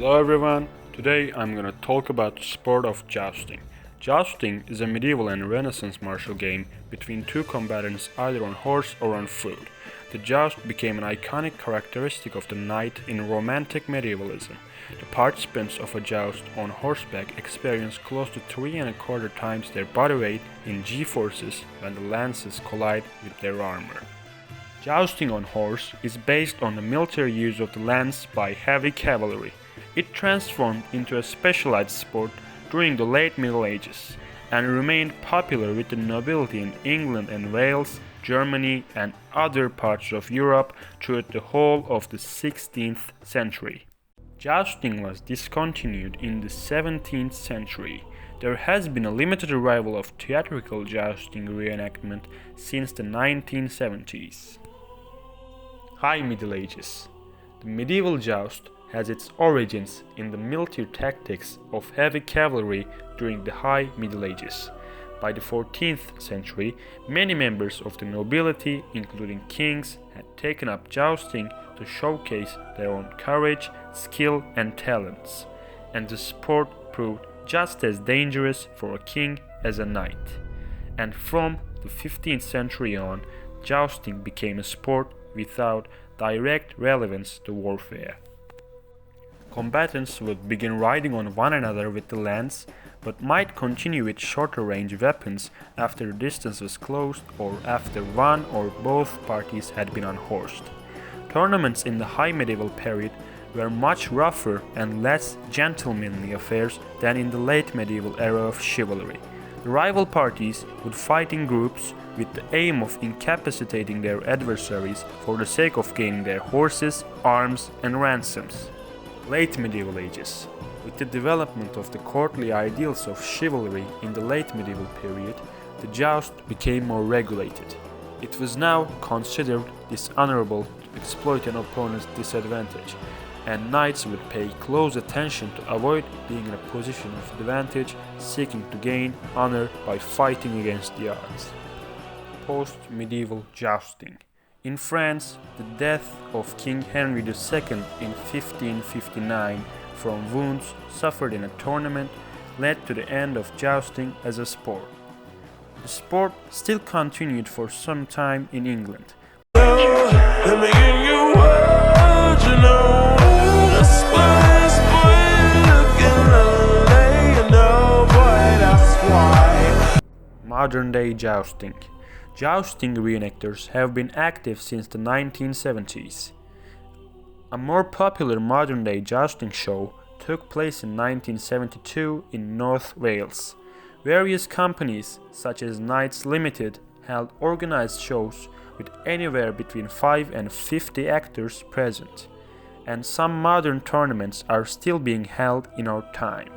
Hello everyone, today I'm gonna talk about the sport of jousting. Jousting is a medieval and Renaissance martial game between two combatants either on horse or on foot. The joust became an iconic characteristic of the knight in Romantic medievalism. The participants of a joust on horseback experience close to 3¼ times their body weight in g-forces when the lances collide with their armor. Jousting on horse is based on the military use of the lance by heavy cavalry. It transformed into a specialized sport during the late Middle Ages and remained popular with the nobility in England and Wales, Germany and other parts of Europe throughout the whole of the 16th century. Jousting was discontinued in the 17th century. There has been a limited arrival of theatrical jousting reenactment since the 1970s. High Middle Ages. The medieval joust has its origins in the military tactics of heavy cavalry during the High Middle Ages. By the 14th century, many members of the nobility, including kings, had taken up jousting to showcase their own courage, skill, and talents, and the sport proved just as dangerous for a king as a knight. And from the 15th century on, jousting became a sport without direct relevance to warfare. Combatants would begin riding on one another with the lance, but might continue with shorter range weapons after the distance was closed or after one or both parties had been unhorsed. Tournaments in the high medieval period were much rougher and less gentlemanly affairs than in the late medieval era of chivalry. The rival parties would fight in groups with the aim of incapacitating their adversaries for the sake of gaining their horses, arms, and ransoms. Late Medieval Ages. With the development of the courtly ideals of chivalry in the late medieval period, the joust became more regulated. It was now considered dishonorable to exploit an opponent's disadvantage, and knights would pay close attention to avoid being in a position of advantage, seeking to gain honor by fighting against the odds. Post-medieval jousting. In France, the death of King Henry II in 1559 from wounds suffered in a tournament led to the end of jousting as a sport. The sport still continued for some time in England. Modern-day jousting. Jousting reenactors have been active since the 1970s. A more popular modern-day jousting show took place in 1972 in North Wales. Various companies, such as Knights Limited, held organized shows with anywhere between 5 and 50 actors present, and some modern tournaments are still being held in our time.